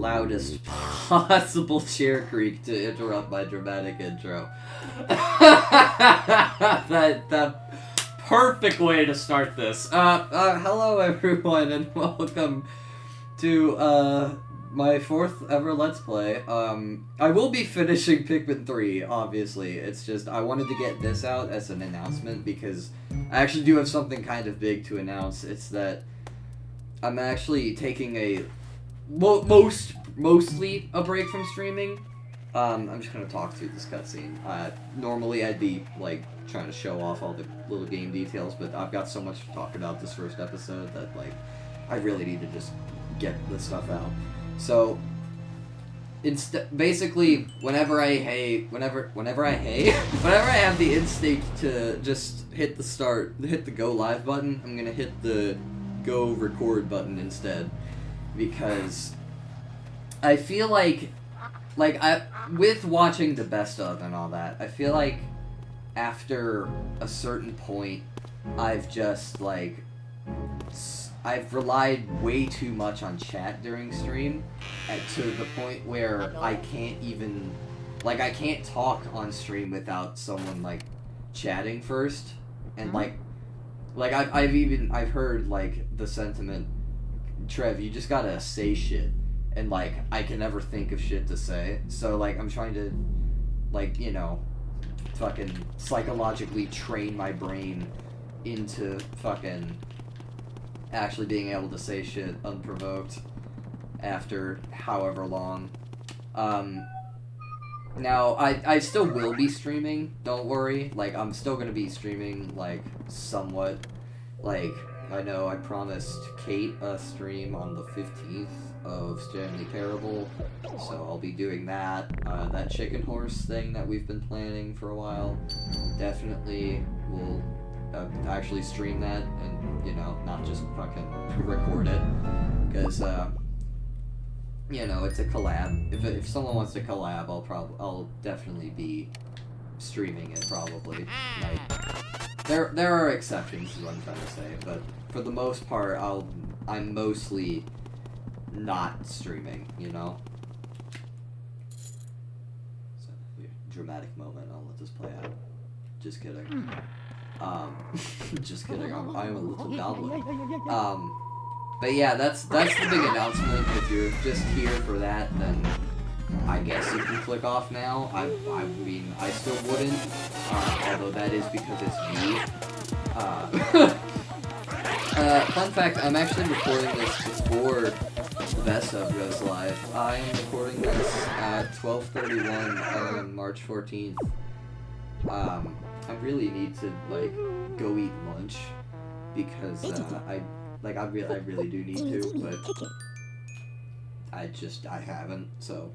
loudest possible chair creak to interrupt my dramatic intro. that perfect way to start this. Hello everyone and welcome to my fourth ever Let's Play. I will be finishing Pikmin 3, obviously. It's just, I wanted to get this out as an announcement because I actually do have something kind of big to announce. It's that I'm actually taking a, mostly a break from streaming. I'm just gonna talk through this cutscene. Normally I'd be, like, trying to show off all the little game details, but I've got so much to talk about this first episode that, like, I really need to just get this stuff out. So, basically, whenever I have the instinct to just hit the go live button, I'm gonna hit the go record button instead, because I feel like with watching the best of and all that, I feel like after a certain point, I've just, like, I've relied way too much on chat during stream, to the point where I can't even, like, I can't talk on stream without someone, like, chatting first, and, like, I've heard, like, the sentiment, Trev, you just gotta say shit, and, like, I can never think of shit to say, so, like, I'm trying to, like, you know, fucking psychologically train my brain into fucking actually being able to say shit unprovoked after however long. Now, I still will be streaming, don't worry. Like, I'm still gonna be streaming, like, somewhat. Like, I know I promised Kate a stream on the 15th of Stanley Parable, so I'll be doing that. That chicken horse thing that we've been planning for a while, definitely will actually stream that, and, you know, not just fucking record it, because, you know, it's a collab. If someone wants to collab, I'll definitely be streaming it, probably. Like, there are exceptions, is what I'm trying to say, but for the most part, I'm mostly not streaming, you know? So, dramatic moment, I'll let this play out. Just kidding. Just kidding, I'm a little goblin. But yeah, that's the big announcement. If you're just here for that, then I guess you can click off now. I mean, I still wouldn't, although that is because it's me. Fun fact, I'm actually recording this before the best of goes live. I am recording this at 12:31 on March 14th. I really need to, like, go eat lunch, because, I really do need to, but I haven't, so,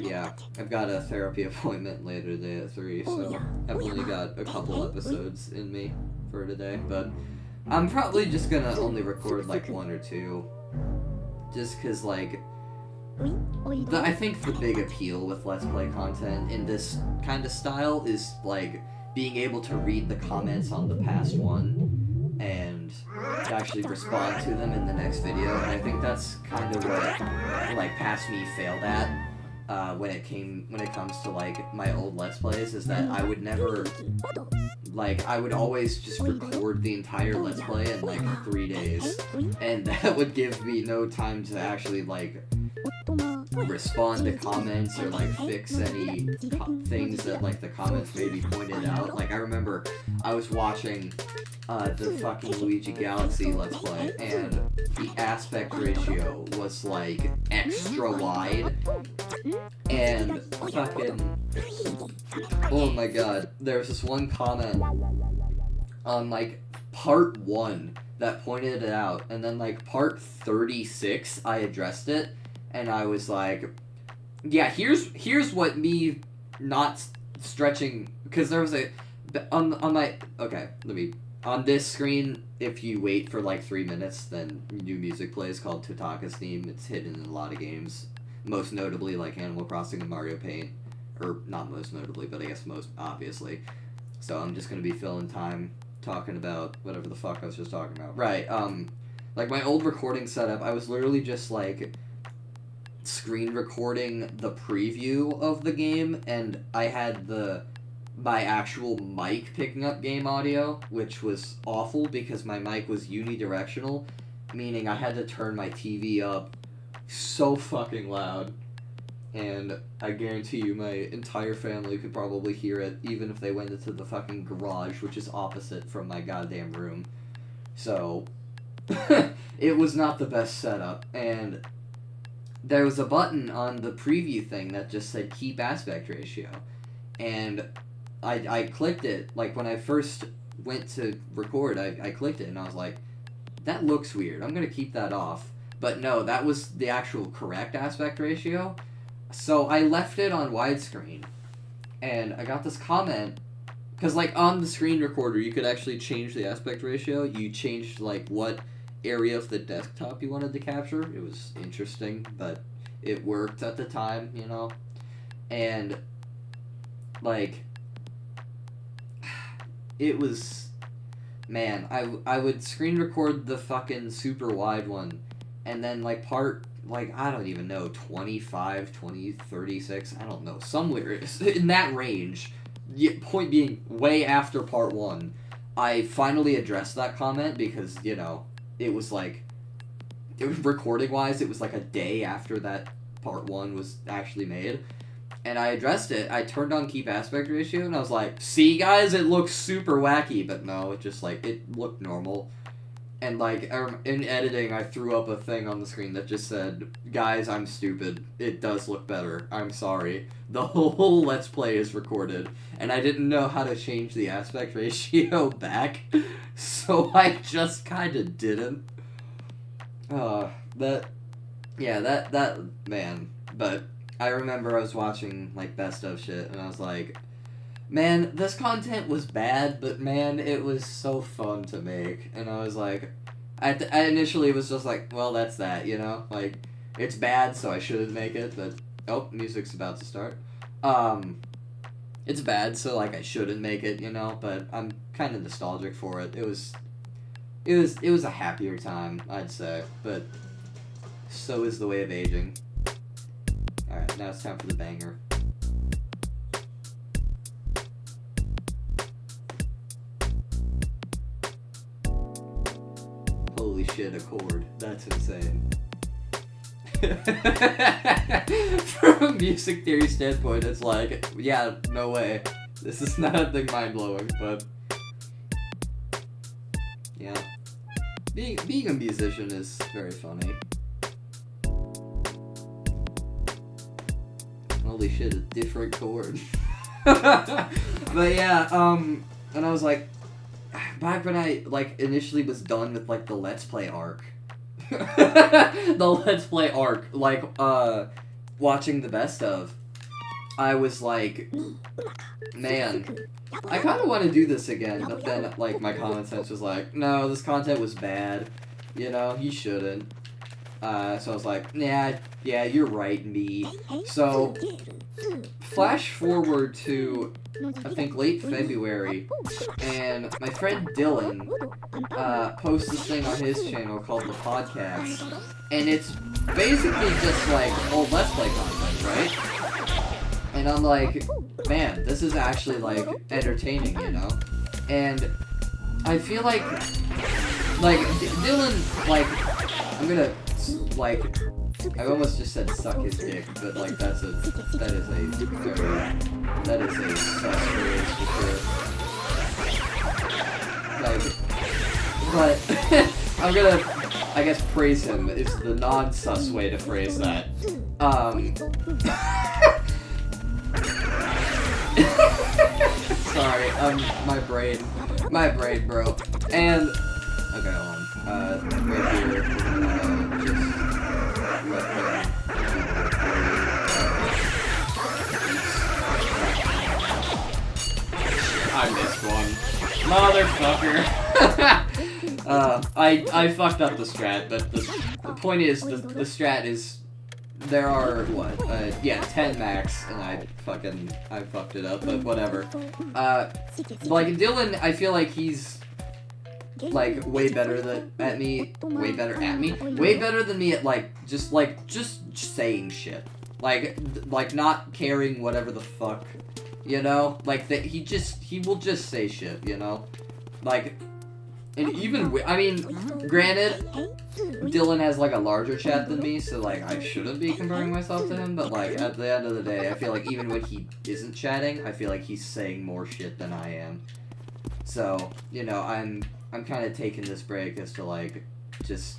yeah, I've got a therapy appointment later today at 3, so I've only got a couple episodes in me for today, but I'm probably just gonna only record, like, 1 or 2, just cause, like, I think the big appeal with Let's Play content in this kind of style is, like, being able to read the comments on the past one and actually respond to them in the next video, and I think that's kind of what, like, Past Me failed at, when it comes to, like, my old Let's Plays, is that I would never, like, I would always just record the entire Let's Play in, like, 3 days, and that would give me no time to actually, like, respond to comments or, like, fix any things that, like, the comments maybe pointed out. Like, I remember I was watching the fucking Luigi Galaxy Let's Play, and the aspect ratio was, like, extra wide, and fucking, oh my god, there was this one comment on, like, part 1 that pointed it out, and then, like, part 36 I addressed it, and I was like, yeah, here's what me not stretching, because there was on this screen, if you wait for like 3 minutes, then new music plays called Totaka's theme. It's hidden in a lot of games, most notably like Animal Crossing and Mario Paint, or not most notably, but I guess most obviously. So I'm just gonna be filling time talking about whatever the fuck I was just talking about. Right, Like, my old recording setup, I was literally just, like, screen recording the preview of the game, and I had my actual mic picking up game audio, which was awful because my mic was unidirectional, meaning I had to turn my TV up so fucking loud. And I guarantee you my entire family could probably hear it, even if they went into the fucking garage, which is opposite from my goddamn room. So, it was not the best setup. And there was a button on the preview thing that just said keep aspect ratio. And I clicked it, like when I first went to record, I clicked it and I was like, that looks weird, I'm gonna keep that off. But no, that was the actual correct aspect ratio. So I left it on widescreen, and I got this comment, because, like, on the screen recorder, you could actually change the aspect ratio. You changed, like, what area of the desktop you wanted to capture. It was interesting, but it worked at the time, you know? And, like, it was, man, I would screen record the fucking super wide one, and then, like, I don't even know, 25, 20, 36, I don't know, somewhere in that range. Point being, way after part 1, I finally addressed that comment because, you know, it was recording-wise, it was like a day after that part 1 was actually made. And I addressed it, I turned on keep aspect ratio, and I was like, see guys, it looks super wacky, but no, it just, like, it looked normal. And, like, in editing, I threw up a thing on the screen that just said, guys, I'm stupid. It does look better. I'm sorry. The whole Let's Play is recorded, and I didn't know how to change the aspect ratio back, so I just kind of didn't. Man. But I remember I was watching, like, best of shit, and I was like, man, this content was bad, but man, it was so fun to make. And I was like, I initially was just like, well, that's that, you know? Like, it's bad, so I shouldn't make it, but, oh, music's about to start. It's bad, so, like, I shouldn't make it, you know? But I'm kind of nostalgic for it. It was a happier time, I'd say, but so is the way of aging. Alright, now it's time for the banger. Holy shit, a chord. That's insane. From a music theory standpoint, it's like, yeah, no way. This is nothing mind-blowing, but yeah. Being a musician is very funny. Holy shit, a different chord. But yeah, and I was like, back when I, like, initially was done with, like, the Let's Play arc. The Let's Play arc, like, watching the best of, I was like, man, I kind of want to do this again, but then, like, my common sense was like, no, this content was bad, you know, you shouldn't. So I was like, yeah, you're right, me. So, flash forward to, I think, late February, and my friend Dylan posts this thing on his channel called The Podcast, and it's basically just, like, old Let's Play content, right? And I'm like, man, this is actually, like, entertaining, you know? And I feel like Dylan, like, I'm gonna, like, I almost just said suck his dick, but, like, that is a sus phrase for sure. Like, but, I'm gonna, I guess, praise him is the non-sus way to phrase that. Sorry, my brain, bro. And, okay, hold on, right here, just let him, I missed one. Motherfucker. I fucked up the strat, but the point is, the strat is, there are, what, 10 max, and I fucked it up, but whatever. Like, Dylan, I feel like he's like, way better than me, way better than me at, just saying shit. Like, not caring whatever the fuck, you know? Like, that he will just say shit, you know? Like, and even, I mean, granted, Dylan has, like, a larger chat than me, so, like, I shouldn't be comparing myself to him, but, like, at the end of the day, I feel like even when he isn't chatting, I feel like he's saying more shit than I am. So, you know, I'm kind of taking this break as to, like, just,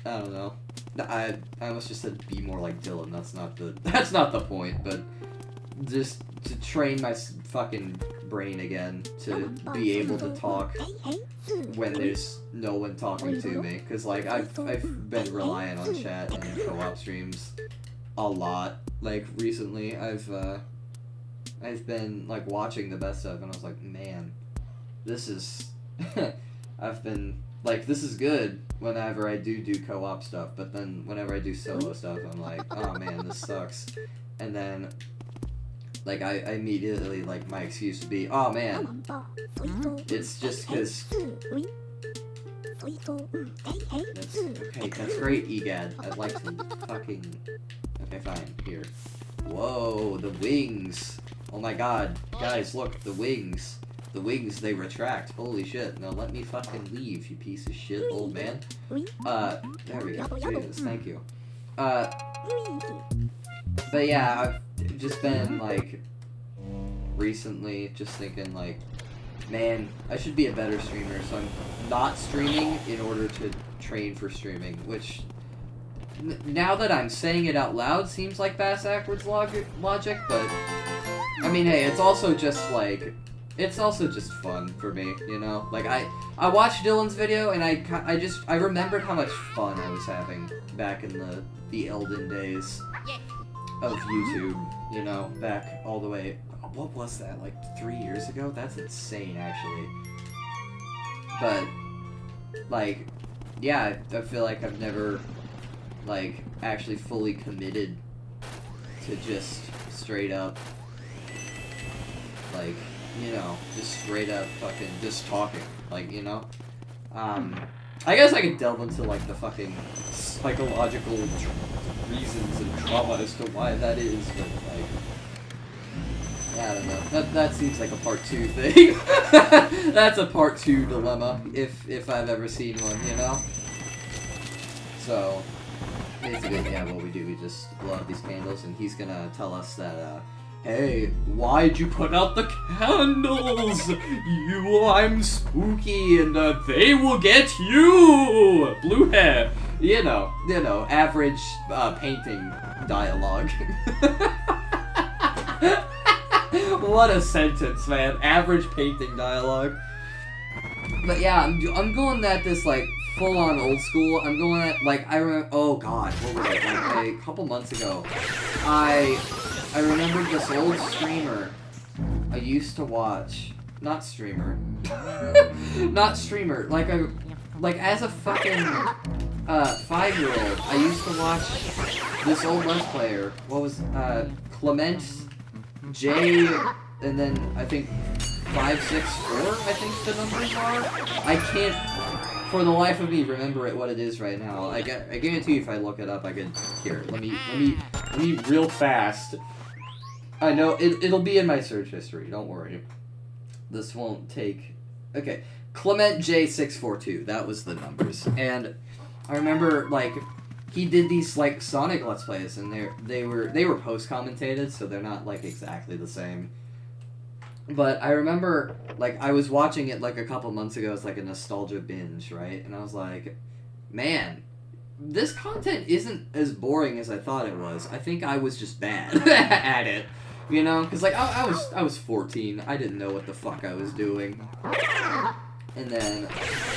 I don't know. I almost just said be more like Dylan, that's not the point, but just to train my fucking brain again to be able to talk when there's no one talking to me, because like I've been relying on chat and co-op streams a lot. Like recently I've been like watching the best of, and I was like, man, this is I've been like, this is good whenever I do co-op stuff, but then whenever I do solo stuff, I'm like, oh man, this sucks. And then like, I immediately, like, my excuse would be, oh man, it's just because, that's great, EGAD, I'd like to fucking, okay, fine, here. Whoa, the wings, oh my god, guys, look, the wings, they retract, holy shit, now let me fucking leave, you piece of shit, old man. There we go, Jesus, thank you. But yeah, I've just been, like, recently just thinking, like, man, I should be a better streamer, so I'm not streaming in order to train for streaming, which, now that I'm saying it out loud, seems like backwards logic, but, I mean, hey, it's also just, like, it's also just fun for me, you know? Like, I watched Dylan's video, and I remembered how much fun I was having back in the Elden days of YouTube, you know, back all the way, what was that, like 3 years ago? That's insane, actually. But, like, yeah, I feel like I've never, like, actually fully committed to just straight up, like, you know, just straight up fucking just talking, like, you know? I guess I could delve into, like, the fucking psychological reasons and trauma as to why that is, but, like, yeah, I don't know. That seems like a part 2 thing. That's a part 2 dilemma, if I've ever seen one, you know? So, basically, yeah, what we do, we just blow out these candles, and he's gonna tell us that, hey, why'd you put out the candles? I'm spooky, and they will get you! Blue hair. You know, average painting dialogue. What a sentence, man. Average painting dialogue. But yeah, I'm going at this, like, full-on old school. I'm going at, like, I remember, oh god, what was it? Like, a couple months ago, I remembered this old streamer I used to watch. Not streamer. Not streamer. Like as a fucking 5-year-old, I used to watch this old Let's Player. What was Clement J, and then I think 564. I think the numbers are. I can't, for the life of me, remember what it is right now. I guarantee you, if I look it up, I could. Here, let me real fast. I know it'll be in my search history. Don't worry. This won't take. Okay, Clement J642. That was the numbers, and I remember like he did these like Sonic Let's Plays, and they were post commentated, so they're not like exactly the same. But I remember like I was watching it like a couple months ago as like a nostalgia binge, right? And I was like, man, this content isn't as boring as I thought it was. I think I was just bad at it. You know, because like I was 14. I didn't know what the fuck I was doing. And then,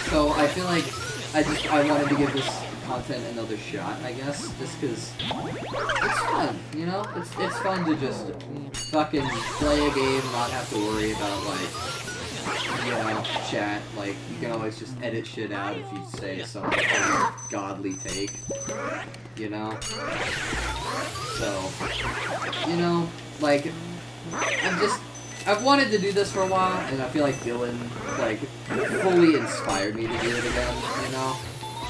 so I feel like I wanted to give this content another shot, I guess, just because it's fun. You know, it's fun to just fucking play a game, not have to worry about like, you know, chat. Like you can always just edit shit out if you say some godly take. You know, so you know. Like, I'm just, I've wanted to do this for a while, and I feel like Dylan, like, fully inspired me to do it again, you know?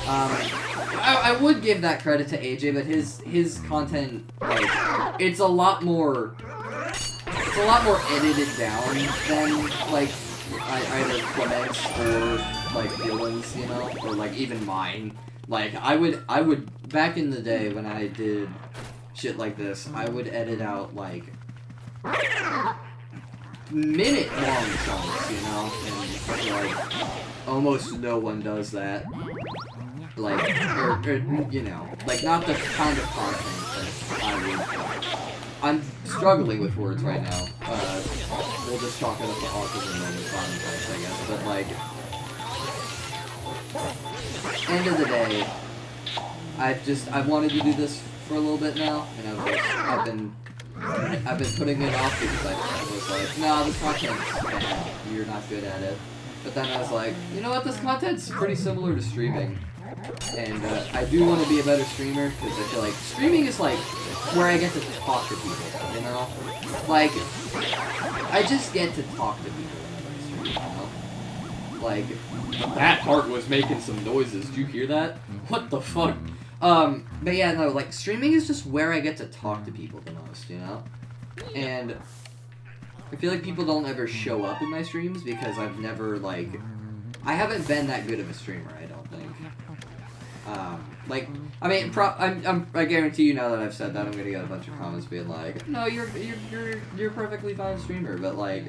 I would give that credit to AJ, but his content, like, it's a lot more edited down than, like, either Clement's or, like, Dylan's, you know? Or, like, even mine. Like, I would, back in the day when I did shit like this, I would edit out, like, minute-long chunks, you know? And, like, almost no one does that. Like, or, you know, like, not the kind of content that I would... I'm struggling with words right now. We'll just chalk it up to autism moment context, I guess. But, like, end of the day, I've wanted to do this for a little bit now, and I've been putting it off because I was like, no, this content's bad, you're not good at it. But then I was like, you know what, this content's pretty similar to streaming. And I do want to be a better streamer, because I feel like streaming is like where I get to talk to people, you know? Like, I just get to talk to people when I stream, you know? Like, that heart was making some noises, did you hear that? What the fuck? But yeah, no, like, streaming is just where I get to talk to people the most, you know? And I feel like people don't ever show up in my streams because I've never, like, I haven't been that good of a streamer, I don't think. Like, I mean, I guarantee you now that I've said that, I'm gonna get a bunch of comments being like, no, you're a perfectly fine streamer, but like,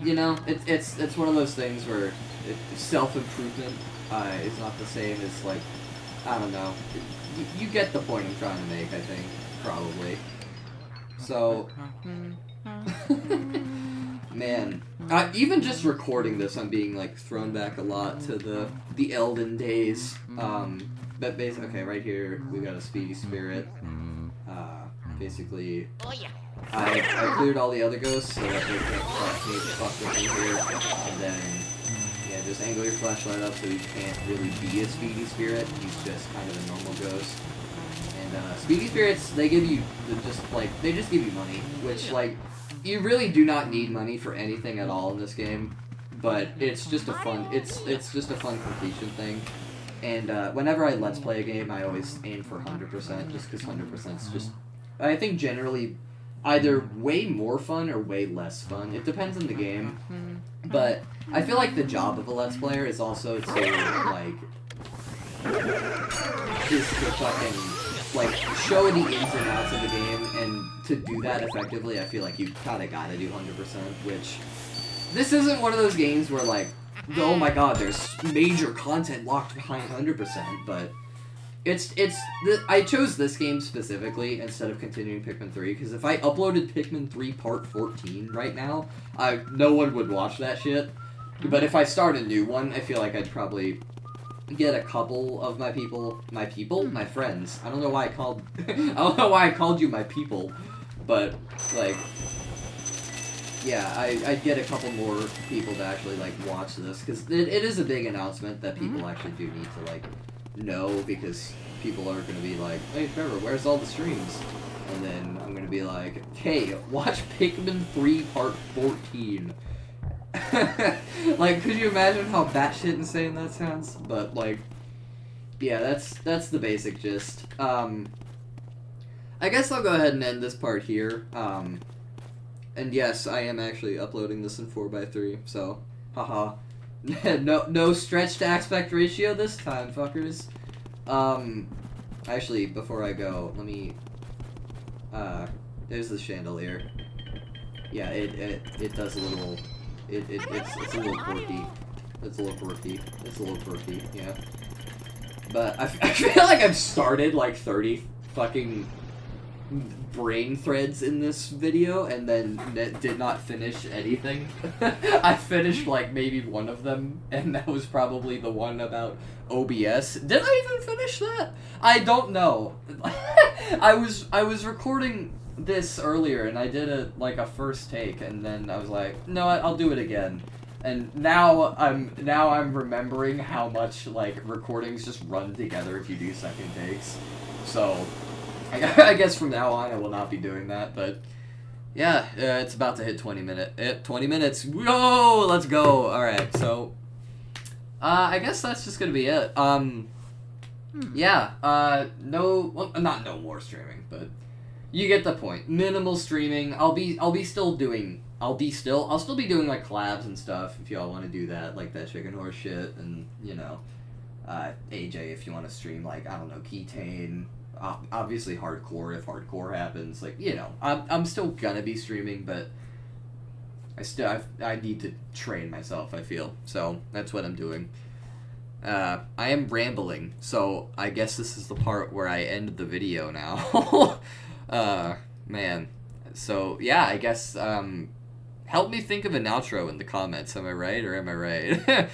you know, it's one of those things where self-improvement is not the same as, like, I don't know. You get the point I'm trying to make, I think, probably. So, man, even just recording this, I'm being, like, thrown back a lot to the Elden days. But basically, okay, right here, we got a Speedy Spirit. Basically, I cleared all the other ghosts so that they can't fuck me the fuck with me here. And then, yeah, just angle your flashlight up so he can't really be a Speedy Spirit. He's just kind of a normal ghost. And Speedy Spirits, they give you they just give you money, which, like, you really do not need money for anything at all in this game, but it's just a fun completion thing. And whenever I let's play a game, I always aim for 100%, just because 100% is just, I think, generally either way more fun or way less fun. It depends on the game, but I feel like the job of a let's player is also to, like, just to fucking, like, show the ins and outs of the game, and to do that effectively, I feel like you kinda gotta do 100%, which, this isn't one of those games where, like, oh my god, there's major content locked behind 100%, but I chose this game specifically instead of continuing Pikmin 3, because if I uploaded Pikmin 3 Part 14 right now, no one would watch that shit, but if I start a new one, I feel like I'd probably get a couple of my friends. I don't know why I called you my people, but, like, yeah, I'd get a couple more people to actually, like, watch this, because it is a big announcement that people actually do need to, like, know, because people are going to be like, hey, Trevor, where's all the streams? And then I'm going to be like, hey, watch Pikmin 3 Part 14. Like, could you imagine how batshit insane that sounds? But, like, yeah, that's the basic gist. I guess I'll go ahead and end this part here. And yes, I am actually uploading this in 4:3, so, haha. no stretched aspect ratio this time, fuckers. Actually, before I go, let me, there's the chandelier. Yeah, it does a little, it's a little quirky. It's a little quirky, yeah. But I feel like I've started, like, 30 fucking brain threads in this video, and then did not finish anything. I finished, like, maybe one of them, and that was probably the one about OBS. Did I even finish that? I don't know. I was recording this earlier, and I did a first take, and then I was like, no, I'll do it again. And now I'm remembering how much, like, recordings just run together if you do second takes. So I guess from now on I will not be doing that, but Yeah, it's about to hit 20 minutes. Whoa, let's go. All right, so I guess that's just gonna be it. Yeah. Not no more streaming, but you get the point. Minimal streaming. I'll still be doing like collabs and stuff if y'all want to do that, like that chicken horse shit, and AJ if you want to stream like I don't know Ketane. Obviously hardcore if hardcore happens, like I'm still gonna be streaming, but I need to train myself, I feel, so that's what I'm doing. I am rambling, so I guess this is the part where I end the video now. Man, so yeah, I guess help me think of an outro in the comments. Am I right or am I right?